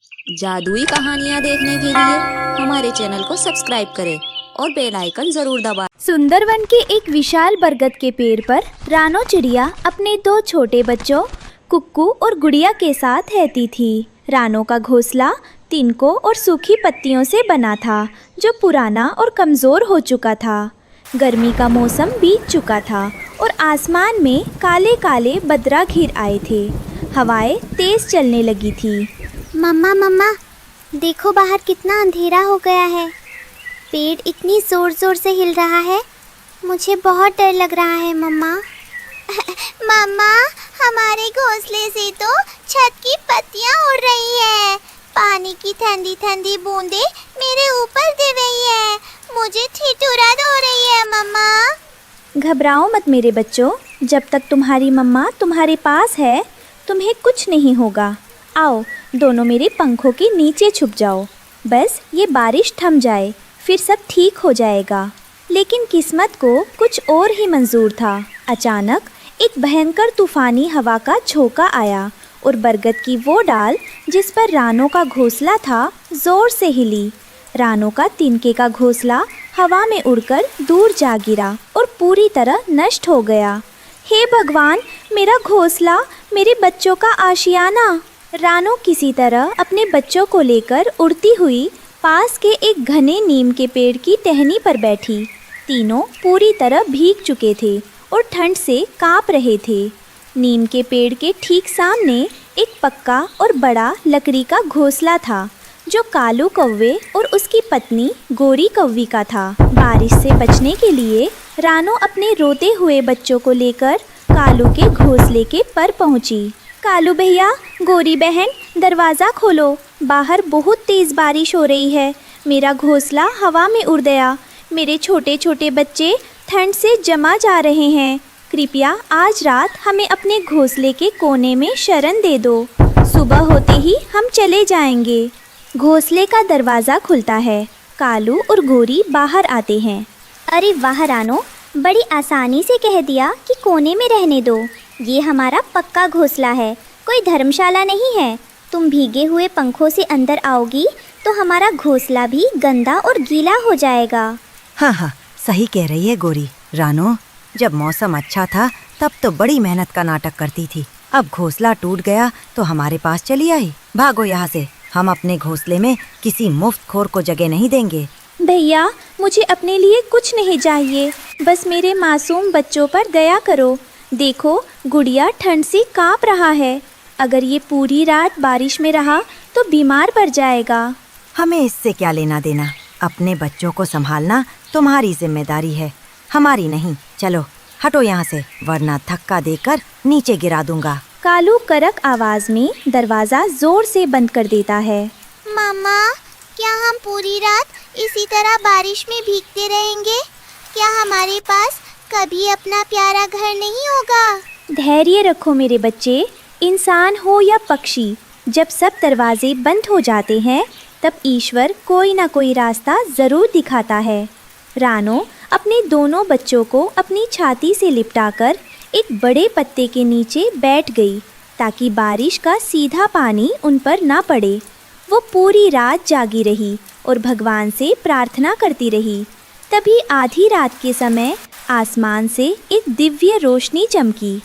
जादुई कहानियाँ देखने के लिए हमारे चैनल को सब्सक्राइब करें और बेल आइकन जरूर दबाएं। सुंदरवन के एक विशाल बरगद के पेड़ पर रानो चिड़िया अपने दो छोटे बच्चों कुक्कू और गुड़िया के साथ रहती थी। रानो का घोंसला तिनकों और सूखी पत्तियों से बना था, जो पुराना और कमज़ोर हो चुका था। गर्मी का मौसम बीत चुका था और आसमान में काले काले बदरा घिर आए थे। हवाएं तेज चलने लगी थी। मम्मा मम्मा, देखो बाहर कितना अंधेरा हो गया है। पेड़ इतनी ज़ोर ज़ोर से हिल रहा है, मुझे बहुत डर लग रहा है मम्मा। मम्मा, हमारे घोंसले से तो छत की पत्तियां उड़ रही है। पानी की ठंडी ठंडी बूंदें मेरे ऊपर गिर रही है। मुझे ठिठुरन हो रही है मम्मा। घबराओ मत मेरे बच्चों, जब तक तुम्हारी मम्मा तुम्हारे पास है तुम्हें कुछ नहीं होगा। आओ दोनों मेरे पंखों के नीचे छुप जाओ। बस ये बारिश थम जाए, फिर सब ठीक हो जाएगा। लेकिन किस्मत को कुछ और ही मंजूर था। अचानक एक भयंकर तूफानी हवा का झोंका आया और बरगद की वो डाल जिस पर रानो का घोंसला था जोर से हिली। रानो का तिनके का घोंसला हवा में उड़कर दूर जा गिरा और पूरी तरह नष्ट हो गया। हे भगवान, मेरा घोंसला, मेरे बच्चों का आशियाना। रानो किसी तरह अपने बच्चों को लेकर उड़ती हुई पास के एक घने नीम के पेड़ की टहनी पर बैठी। तीनों पूरी तरह भीग चुके थे और ठंड से कांप रहे थे। नीम के पेड़ के ठीक सामने एक पक्का और बड़ा लकड़ी का घोंसला था, जो कालू कौवे और उसकी पत्नी गोरी कौवी का था। बारिश से बचने के लिए रानो अपने रोते हुए बच्चों को लेकर कालू के घोंसले के पर पहुंची। कालू भैया, गोरी बहन, दरवाज़ा खोलो, बाहर बहुत तेज़ बारिश हो रही है। मेरा घोंसला हवा में उड़ गया। मेरे छोटे छोटे बच्चे ठंड से जमा जा रहे हैं। कृपया आज रात हमें अपने घोंसले के कोने में शरण दे दो। सुबह होते ही हम चले जाएंगे। घोंसले का दरवाज़ा खुलता है। कालू और गोरी बाहर आते हैं। अरे वाह रानो, बड़ी आसानी से कह दिया कि कोने में रहने दो। ये हमारा पक्का घोंसला है, कोई धर्मशाला नहीं है। तुम भीगे हुए पंखों से अंदर आओगी तो हमारा घोंसला भी गंदा और गीला हो जाएगा। हाँ, सही कह रही है गोरी। रानो, जब मौसम अच्छा था तब तो बड़ी मेहनत का नाटक करती थी। अब घोंसला टूट गया तो हमारे पास चली आई। भागो यहाँ से, हम अपने घोंसले में किसी मुफ्त खोर को जगह नहीं देंगे। भैया, मुझे अपने लिए कुछ नहीं चाहिए, बस मेरे मासूम बच्चों पर दया करो। देखो, गुड़िया ठंड से कांप रहा है। अगर ये पूरी रात बारिश में रहा तो बीमार पड़ जाएगा। हमें इससे क्या लेना देना। अपने बच्चों को संभालना तुम्हारी जिम्मेदारी है, हमारी नहीं। चलो हटो यहाँ से, वरना धक्का देकर नीचे गिरा दूंगा। कालू कड़क आवाज में दरवाज़ा जोर से बंद कर देता है। मामा, क्या हम पूरी रात इसी तरह बारिश में भीगते रहेंगे? क्या हमारे पास कभी अपना प्यारा घर नहीं होगा? धैर्य रखो मेरे बच्चे। इंसान हो या पक्षी, जब सब दरवाजे बंद हो जाते हैं तब ईश्वर कोई ना कोई रास्ता ज़रूर दिखाता है। रानो अपने दोनों बच्चों को अपनी छाती से लिपटाकर एक बड़े पत्ते के नीचे बैठ गई, ताकि बारिश का सीधा पानी उन पर ना पड़े। वो पूरी रात जागी रही और भगवान से प्रार्थना करती रही। तभी आधी रात के समय आसमान से एक दिव्य रोशनी चमकी।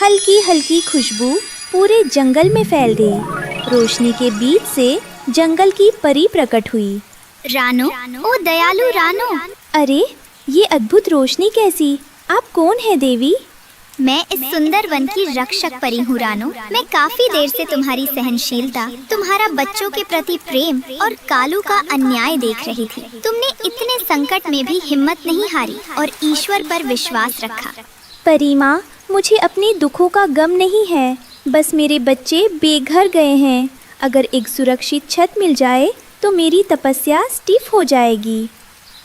हल्की हल्की खुशबू पूरे जंगल में फैल गई। रोशनी के बीच से जंगल की परी प्रकट हुई। रानो, ओ दयालु रानो। अरे, ये अद्भुत रोशनी कैसी? आप कौन है देवी? मैं इस सुंदर वन की रक्षक परी हूँ रानो। मैं काफी देर से तुम्हारी सहनशीलता, तुम्हारा बच्चों के प्रति प्रेम और कालू का अन्याय देख रही थी। तुमने इतने संकट में भी हिम्मत नहीं हारी और ईश्वर पर विश्वास रखा। परी माँ, मुझे अपने दुखों का गम नहीं है, बस मेरे बच्चे बेघर गए हैं। अगर एक सुरक्षित छत मिल जाए तो मेरी तपस्या स्टिफ हो जाएगी।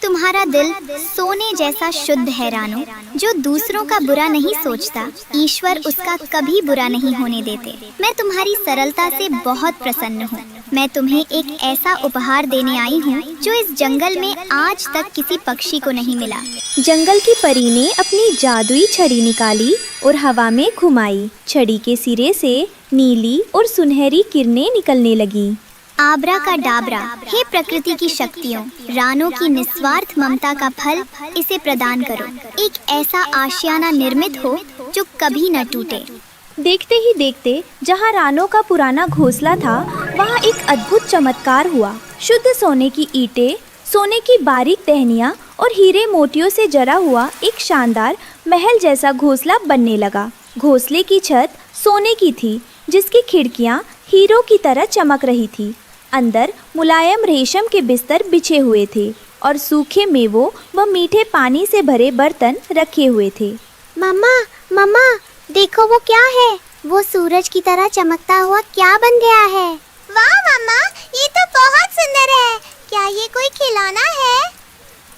तुम्हारा दिल सोने जैसा शुद्ध है रानो। जो दूसरों का बुरा नहीं सोचता, ईश्वर उसका कभी बुरा नहीं होने देते। मैं तुम्हारी सरलता से बहुत प्रसन्न हूँ। मैं तुम्हें एक ऐसा उपहार देने आई हूँ जो इस जंगल में आज तक किसी पक्षी को नहीं मिला। जंगल की परी ने अपनी जादुई छड़ी निकाली और हवा में घुमाई। छड़ी के सिरे से नीली और सुनहरी किरणें निकलने लगीं। आबरा का डाबरा, हे प्रकृति की शक्तियों, रानो की निस्वार्थ ममता का फल इसे प्रदान करो। एक ऐसा आशियाना निर्मित हो जो कभी न टूटे। देखते ही देखते जहाँ रानो का पुराना घोंसला था वहाँ एक अद्भुत चमत्कार हुआ। शुद्ध सोने की ईंटें, सोने की बारीक टहनियाँ और हीरे मोतियों से जरा हुआ एक शानदार महल जैसा घोंसला बनने लगा। घोंसले की छत सोने की थी, जिसकी खिड़कियाँ हीरों की तरह चमक रही थी। अंदर मुलायम रेशम के बिस्तर बिछे हुए थे और सूखे मेवों व मीठे पानी से भरे बर्तन रखे हुए थे। मम्मा, मम्मा, देखो वो क्या है? वो सूरज की तरह चमकता हुआ क्या बन गया है? वाह मम्मा, ये तो बहुत सुंदर है। क्या ये कोई खिलौना है?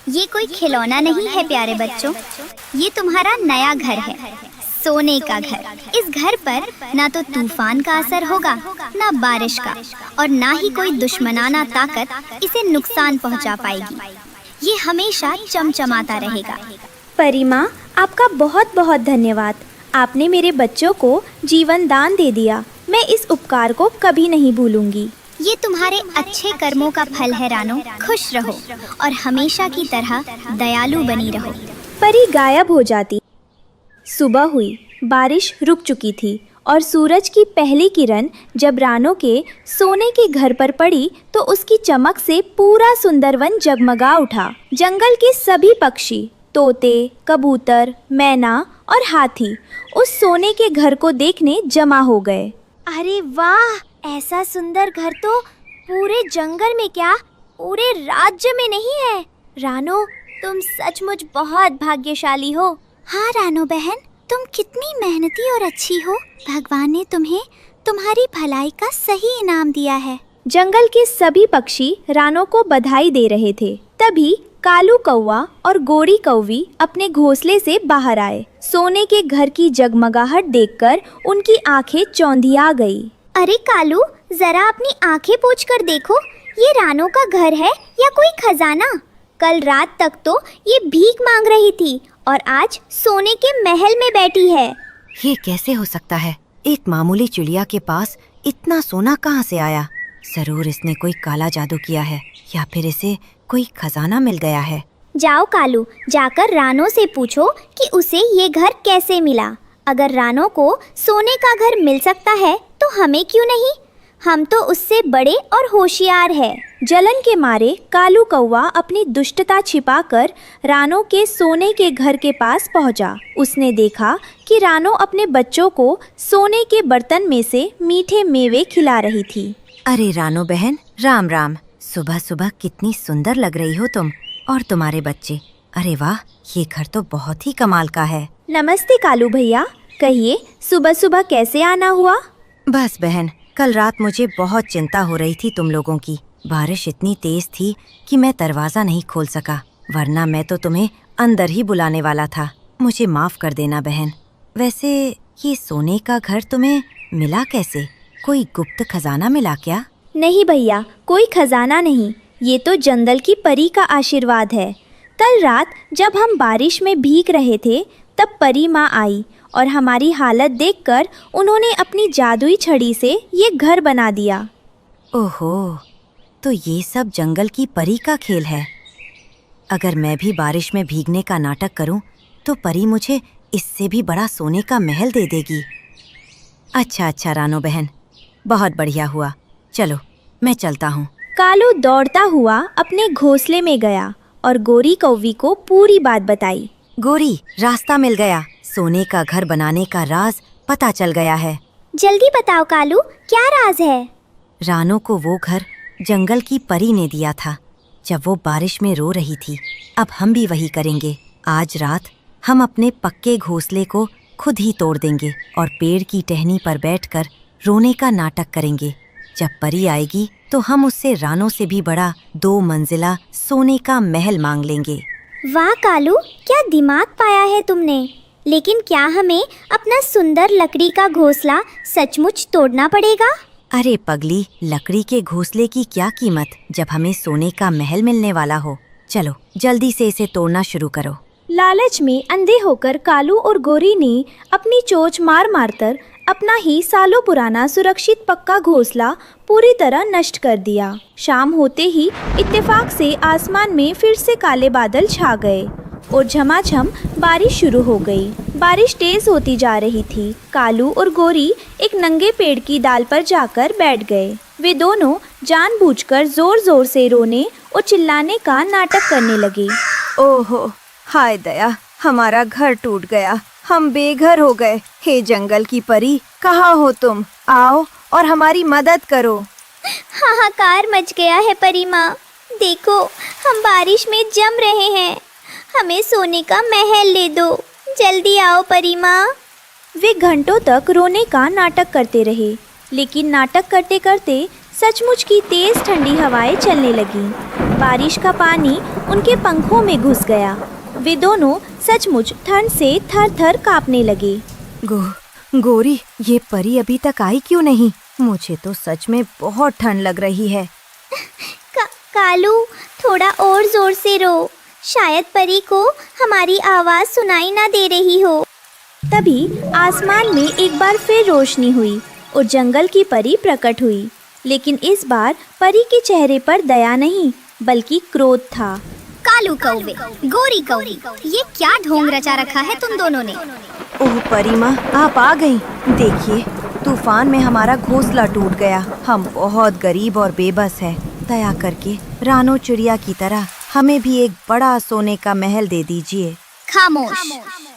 ये कोई खिलौना नहीं है प्यारे बच्चों, ये तुम्हारा नया घर है, सोने का घर। इस घर पर ना तो तूफान का असर होगा, ना बारिश का, और ना ही कोई दुश्मनाना ताकत इसे नुकसान पहुंचा पाएगी। ये हमेशा चमचमाता रहेगा। परी माँ, आपका बहुत बहुत धन्यवाद। आपने मेरे बच्चों को जीवन दान दे दिया। मैं इस उपकार को कभी नहीं भूलूंगी। ये तुम्हारे अच्छे कर्मों का फल है रानो। खुश रहो और हमेशा की तरह दयालु बनी रहो। परी गायब हो जाती। सुबह हुई, बारिश रुक चुकी थी और सूरज की पहली किरण जब रानो के सोने के घर पर पड़ी तो उसकी चमक से पूरा सुंदरवन जगमगा उठा। जंगल के सभी पक्षी, तोते, कबूतर, मैना और हाथी उस सोने के घर को देखने जमा हो गए। अरे वाह, ऐसा सुंदर घर तो पूरे जंगल में क्या पूरे राज्य में नहीं है। रानो, तुम सचमुच बहुत भाग्यशाली हो। हाँ रानो बहन, तुम कितनी मेहनती और अच्छी हो। भगवान ने तुम्हें तुम्हारी भलाई का सही इनाम दिया है। जंगल के सभी पक्षी रानो को बधाई दे रहे थे। तभी कालू कौवा और गोरी कौवी अपने घोंसले से बाहर आए। सोने के घर की जगमगाहट देखकर उनकी आंखें चौंधिया गई। अरे कालू, जरा अपनी आंखें पोंछ कर देखो, ये रानो का घर है या कोई खजाना? कल रात तक तो ये भीख मांग रही थी और आज सोने के महल में बैठी है। ये कैसे हो सकता है? एक मामूली चिड़िया के पास इतना सोना कहाँ से आया? जरूर इसने कोई काला जादू किया है या फिर इसे कोई खजाना मिल गया है। जाओ कालू, जाकर रानो से पूछो कि उसे ये घर कैसे मिला। अगर रानो को सोने का घर मिल सकता है तो हमें क्यों नहीं? हम तो उससे बड़े और होशियार हैं। जलन के मारे कालू कौवा अपनी दुष्टता छिपाकर रानो के सोने के घर के पास पहुंचा। उसने देखा कि रानो अपने बच्चों को सोने के बर्तन में से मीठे मेवे खिला रही थी। अरे रानो बहन, राम राम। सुबह सुबह कितनी सुंदर लग रही हो तुम और तुम्हारे बच्चे। अरे वाह, ये घर तो बहुत ही कमाल का है। नमस्ते कालू भैया, कहिए सुबह सुबह कैसे आना हुआ? बस बहन, कल रात मुझे बहुत चिंता हो रही थी तुम लोगों की। बारिश इतनी तेज थी कि मैं दरवाजा नहीं खोल सका, वरना मैं तो तुम्हें अंदर ही बुलाने वाला था। मुझे माफ कर देना बहन। वैसे ये सोने का घर तुम्हें मिला कैसे? कोई गुप्त खजाना मिला क्या? नहीं भैया, कोई खजाना नहीं, ये तो जंगल की परी का आशीर्वाद है। कल रात जब हम बारिश में भीग रहे थे तब परी माँ आई और हमारी हालत देखकर उन्होंने अपनी जादुई छड़ी से ये घर बना दिया। ओहो, तो ये सब जंगल की परी का खेल है। अगर मैं भी बारिश में भीगने का नाटक करूं तो परी मुझे इससे भी बड़ा सोने का महल दे देगी। अच्छा रानो बहन, बहुत बढ़िया हुआ। चलो मैं चलता हूँ। कालू दौड़ता हुआ अपने घोंसले में गया और गोरी कौवी को पूरी बात बताई। गोरी, रास्ता मिल गया। सोने का घर बनाने का राज पता चल गया है। जल्दी बताओ कालू, क्या राज है? रानो को वो घर जंगल की परी ने दिया था जब वो बारिश में रो रही थी। अब हम भी वही करेंगे। आज रात हम अपने पक्के घोंसले को खुद ही तोड़ देंगे और पेड़ की टहनी पर बैठकर रोने का नाटक करेंगे। जब परी आएगी तो हम उससे रानो से भी बड़ा 2 मंजिला सोने का महल मांग लेंगे। वाह कालू, क्या दिमाग पाया है तुमने। लेकिन क्या हमें अपना सुंदर लकड़ी का घोंसला सचमुच तोड़ना पड़ेगा? अरे पगली, लकड़ी के घोंसले की क्या कीमत जब हमें सोने का महल मिलने वाला हो। चलो जल्दी से इसे तोड़ना शुरू करो। लालच में अंधे होकर कालू और गोरी ने अपनी चोंच मार मारकर अपना ही सालों पुराना सुरक्षित पक्का घोंसला पूरी तरह नष्ट कर दिया। शाम होते ही इत्तेफाक से आसमान में फिर से काले बादल छा गए और झमाझम बारिश शुरू हो गई। बारिश तेज होती जा रही थी। कालू और गोरी एक नंगे पेड़ की डाल पर जाकर बैठ गए। वे दोनों जानबूझकर जोर जोर से रोने और चिल्लाने का नाटक करने लगे। ओहो, हाय दया, हमारा घर टूट गया, हम बेघर हो गए। हे जंगल की परी, कहाँ हो तुम? आओ और हमारी मदद करो। हाहाकार मच गया है परी माँ। देखो, हम बारिश में जम रहे हैं। हमें सोने का महल ले दो। जल्दी आओ परी माँ। वे घंटों तक रोने का नाटक करते रहे, लेकिन नाटक करते करते सचमुच की तेज ठंडी हवाएं चलने लगीं। बारिश का पानी उनके पंखों में घुस गया। वे दोनों सचमुच ठंड से थर-थर कांपने लगे। गोरी, ये परी अभी तक आई क्यों नहीं? मुझे तो सच में बहुत ठंड लग रही है। कालू, थोड़ा और जोर से रो। शायद परी को हमारी आवाज़ सुनाई ना दे रही हो। तभी आसमान में एक बार फिर रोशनी हुई और जंगल की परी प्रकट हुई। लेकिन इस बार परी के चेहरे पर दया नहीं, बल्कि क्रोध था। कालू कौवे, गोरी कौवी, ये क्या ढोंग रचा रखा है तुम दोनों ने? ओह परी माँ, आप आ गई। देखिए, तूफान में हमारा घोंसला टूट गया। हम बहुत गरीब और बेबस हैं। दया करके रानो चिड़िया की तरह हमें भी एक बड़ा सोने का महल दे दीजिए। खामोश,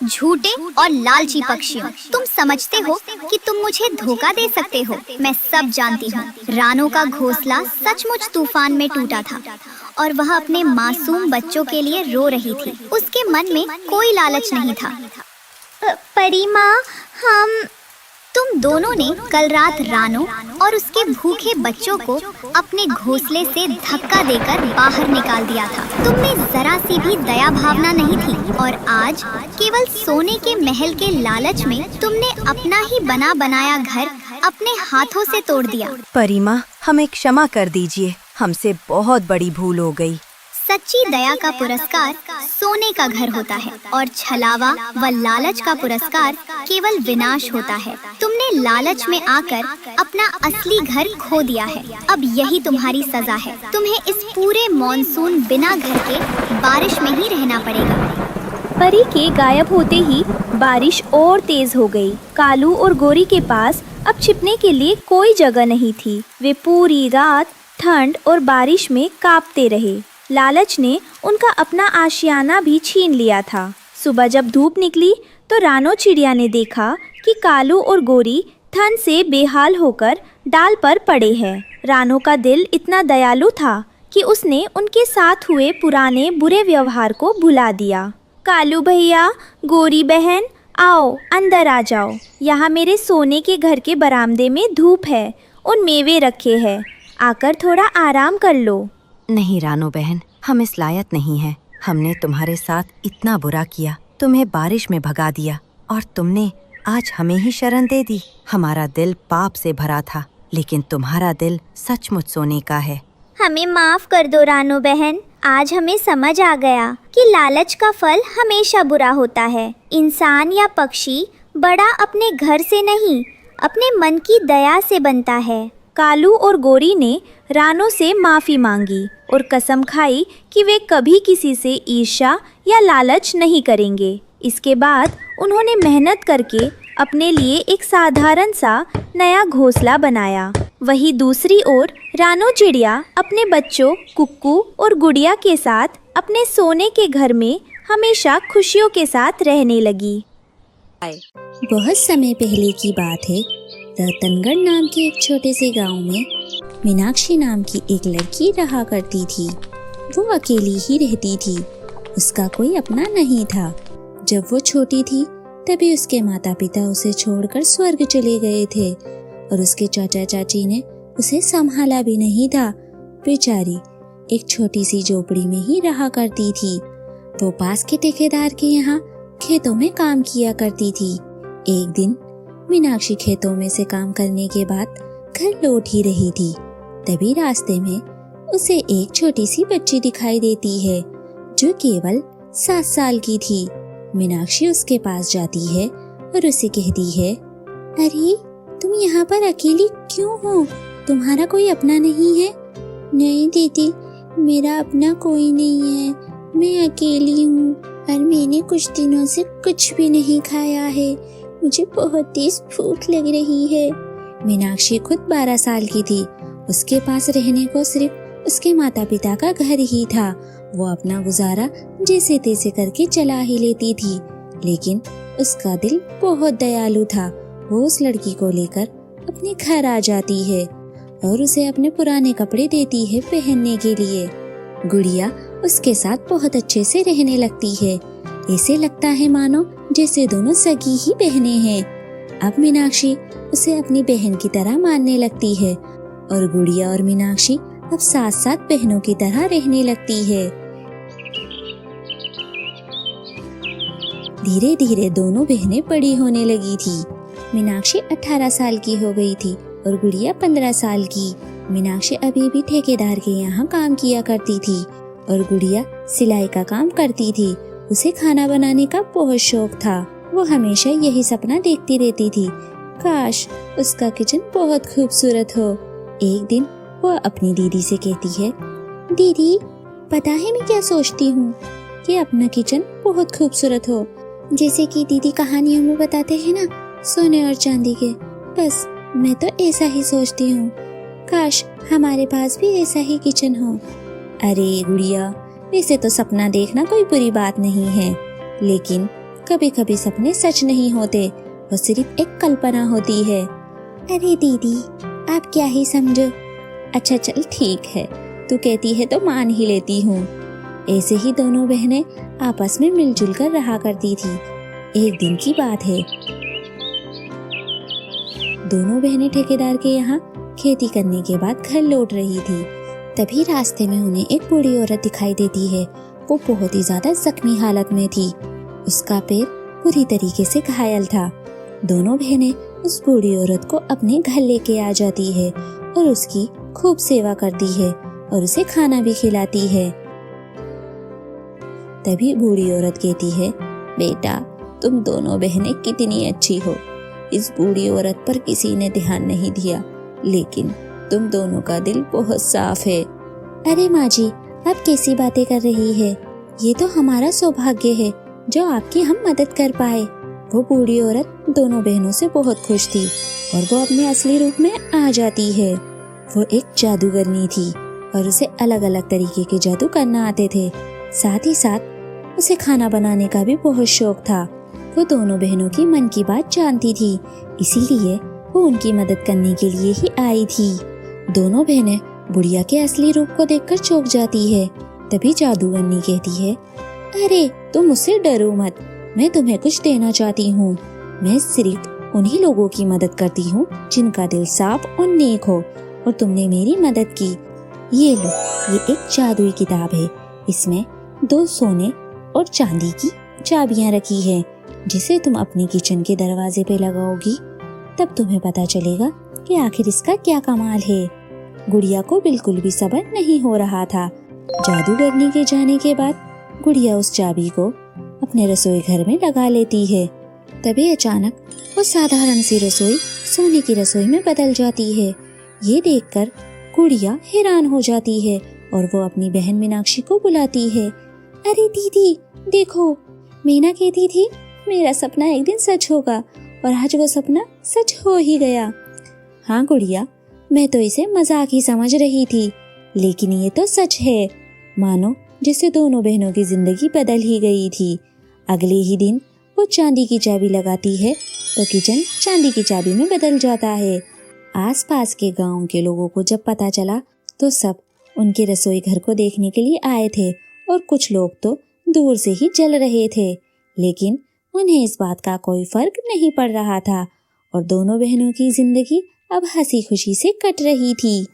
झूठे और लालची पक्षियों, तुम समझते हो कि तुम मुझे धोखा दे सकते हो? मैं सब जानती हूँ। रानो का घोंसला सचमुच तूफान में टूटा था और वह अपने मासूम बच्चों के लिए रो रही थी। उसके मन में कोई लालच नहीं था। परी माँ, तुम दोनों ने कल रात रानो और उसके भूखे बच्चों को अपने घोंसले से धक्का देकर बाहर निकाल दिया था। तुम में जरा सी भी दया भावना नहीं थी और आज केवल सोने के महल के लालच में तुमने अपना ही बना बनाया घर अपने हाथों से तोड़ दिया। परी माँ, हमें क्षमा कर दीजिए, हमसे बहुत बड़ी भूल हो गई। सच्ची दया का पुरस्कार सोने का घर होता है और छलावा व लालच का पुरस्कार केवल विनाश होता है। तुमने लालच में आकर अपना असली घर खो दिया है। अब यही तुम्हारी सजा है। तुम्हें इस पूरे मॉनसून बिना घर के बारिश में ही रहना पड़ेगा। परी के गायब होते ही बारिश और तेज हो गई। कालू और गोरी के पास अब छिपने के लिए कोई जगह नहीं थी। वे पूरी रात ठंड और बारिश में कांपते रहे। लालच ने उनका अपना आशियाना भी छीन लिया था। सुबह जब धूप निकली तो रानो चिड़िया ने देखा कि कालू और गोरी ठंड से बेहाल होकर डाल पर पड़े हैं। रानो का दिल इतना दयालु था कि उसने उनके साथ हुए पुराने बुरे व्यवहार को भुला दिया। कालू भैया, गोरी बहन, आओ अंदर आ जाओ। यहाँ मेरे सोने के घर के बरामदे में धूप है और मेवे रखे हैं। आकर थोड़ा आराम कर लो। नहीं रानो बहन, हम इस लायक नहीं हैं। हमने तुम्हारे साथ इतना बुरा किया, तुम्हें बारिश में भगा दिया और तुमने आज हमें ही शरण दे दी। हमारा दिल पाप से भरा था, लेकिन तुम्हारा दिल सचमुच सोने का है। हमें माफ कर दो रानो बहन। आज हमें समझ आ गया कि लालच का फल हमेशा बुरा होता है। इंसान या पक्षी बड़ा अपने घर से नहीं, अपने मन की दया से बनता है। कालू और गोरी ने रानो से माफ़ी मांगी और कसम खाई कि वे कभी किसी से ईर्ष्या या लालच नहीं करेंगे। इसके बाद उन्होंने मेहनत करके अपने लिए एक साधारण सा नया घोंसला बनाया। वहीं दूसरी ओर रानो चिड़िया अपने बच्चों कुक्कू और गुड़िया के साथ अपने सोने के घर में हमेशा खुशियों के साथ रहने लगी। बहुत समय पहले की बात है। रतनगढ़ नाम के एक छोटे से गांव में मीनाक्षी नाम की एक लड़की रहा करती थी। वो अकेली ही रहती थी। उसका कोई अपना नहीं था। जब वो छोटी थी तभी उसके माता पिता उसे छोड़कर स्वर्ग चले गए थे और उसके चाचा चाची ने उसे संभाला भी नहीं था। बेचारी एक छोटी सी झोपड़ी में ही रहा करती थी। वो पास के ठेकेदार के यहाँ खेतों में काम किया करती थी। एक दिन मीनाक्षी खेतों में से काम करने के बाद घर लौट ही रही थी। तभी रास्ते में उसे एक छोटी सी बच्ची दिखाई देती है जो केवल 7 साल की थी। मीनाक्षी उसके पास जाती है और उसे कहती है, अरे तुम यहाँ पर अकेली क्यों हो? तुम्हारा कोई अपना नहीं है? नहीं दीदी, मेरा अपना कोई नहीं है, मैं अकेली हूँ और मैंने कुछ दिनों से कुछ भी नहीं खाया है। मुझे बहुत तेज भूख लग रही है। मीनाक्षी खुद 12 साल की थी। उसके पास रहने को सिर्फ उसके माता पिता का घर ही था। वो अपना गुजारा जैसे तैसे करके चला ही लेती थी, लेकिन उसका दिल बहुत दयालु था। वो उस लड़की को लेकर अपने घर आ जाती है और उसे अपने पुराने कपड़े देती है पहनने के लिए। गुड़िया उसके साथ बहुत अच्छे से रहने लगती है। ऐसे लगता है मानो जैसे दोनों सगी ही बहनें हैं। अब मीनाक्षी उसे अपनी बहन की तरह मानने लगती है और गुड़िया और मीनाक्षी अब साथ साथ बहनों की तरह रहने लगती है। धीरे धीरे दोनों बहनें बड़ी होने लगी थी। मीनाक्षी 18 साल की हो गई थी और गुड़िया 15 साल की। मीनाक्षी अभी भी ठेकेदार के यहाँ काम किया करती थी और गुड़िया सिलाई का काम करती थी। उसे खाना बनाने का बहुत शौक था। वो हमेशा यही सपना देखती रहती थी, काश उसका किचन बहुत खूबसूरत हो। एक दिन वो अपनी दीदी से कहती है, दीदी पता है मैं क्या सोचती हूँ कि अपना किचन बहुत खूबसूरत हो, जैसे कि दीदी कहानियों में बताते हैं ना, सोने और चांदी के। बस मैं तो ऐसा ही सोचती हूँ, काश हमारे पास भी ऐसा ही किचन हो। अरे गुड़िया, वैसे तो सपना देखना कोई बुरी बात नहीं है, लेकिन कभी कभी सपने सच नहीं होते, वो सिर्फ एक कल्पना होती है। अरे दीदी आप क्या ही समझो। अच्छा चल ठीक है, तू कहती है तो मान ही लेती हूँ। ऐसे ही दोनों बहनें आपस में मिलजुल कर रहा करती थी। एक दिन की बात है, दोनों बहनें ठेकेदार के यहाँ खेती करने के बाद घर लौट रही थी। तभी रास्ते में उन्हें एक बूढ़ी औरत दिखाई देती है। वो बहुत ही ज्यादा जख्मी हालत में थी। उसका पैर पूरी तरीके से घायल था। दोनों बहनें उस बूढ़ी औरत को अपने घर लेके आ जाती है और उसकी खूब सेवा करती है और उसे खाना भी खिलाती है। तभी बूढ़ी औरत कहती है, बेटा तुम दोनों बहनें कितनी अच्छी हो। इस बूढ़ी औरत पर किसी ने ध्यान नहीं दिया, लेकिन तुम दोनों का दिल बहुत साफ है। अरे माँ जी, आप कैसी बातें कर रही है? ये तो हमारा सौभाग्य है जो आपकी हम मदद कर पाए। वो बूढ़ी औरत दोनों बहनों से बहुत खुश थी और वो अपने असली रूप में आ जाती है। वो एक जादूगरनी थी और उसे अलग अलग तरीके के जादू करना आते थे। साथ ही साथ उसे खाना बनाने का भी बहुत शौक था। वो दोनों बहनों की मन की बात जानती थी, इसीलिए वो उनकी मदद करने के लिए ही आई थी। दोनों बहनें बुढ़िया के असली रूप को देखकर चौंक जाती है। तभी जादूगरनी कहती है, अरे तुम मुझसे डरो मत, मैं तुम्हें कुछ देना चाहती हूँ। मैं सिर्फ उन्हीं लोगों की मदद करती हूँ जिनका दिल साफ और नेक हो, और तुमने मेरी मदद की। ये लो, ये एक जादुई किताब है। इसमें 2 सोने और चांदी की चाबियां रखी है, जिसे तुम अपने किचन के दरवाजे पे लगाओगी, तब तुम्हें पता चलेगा कि आखिर इसका क्या कमाल है। गुड़िया को बिल्कुल भी सब्र नहीं हो रहा था। जादूगरनी के जाने के बाद गुड़िया उस चाबी को अपने रसोई घर में लगा लेती है। तभी अचानक वो साधारण सी रसोई सोने की रसोई में बदल जाती है। ये देखकर गुड़िया हैरान हो जाती है और वो अपनी बहन मीनाक्षी को बुलाती है। अरे दीदी देखो, मीना कहती थी मेरा सपना एक दिन सच होगा, और आज वो सपना सच हो ही गया। हाँ गुड़िया, मैं तो इसे मजाक ही समझ रही थी, लेकिन ये तो सच है। मानो जिससे दोनों बहनों की जिंदगी बदल ही गई थी। अगले ही दिन वो चांदी की चाबी लगाती है तो किचन चांदी की चाबी में बदल जाता है। आसपास के गांव के लोगों को जब पता चला तो सब उनके रसोई घर को देखने के लिए आए थे, और कुछ लोग तो दूर से ही जल रहे थे, लेकिन उन्हें इस बात का कोई फर्क नहीं पड़ रहा था और दोनों बहनों की जिंदगी अब हंसी खुशी से कट रही थी।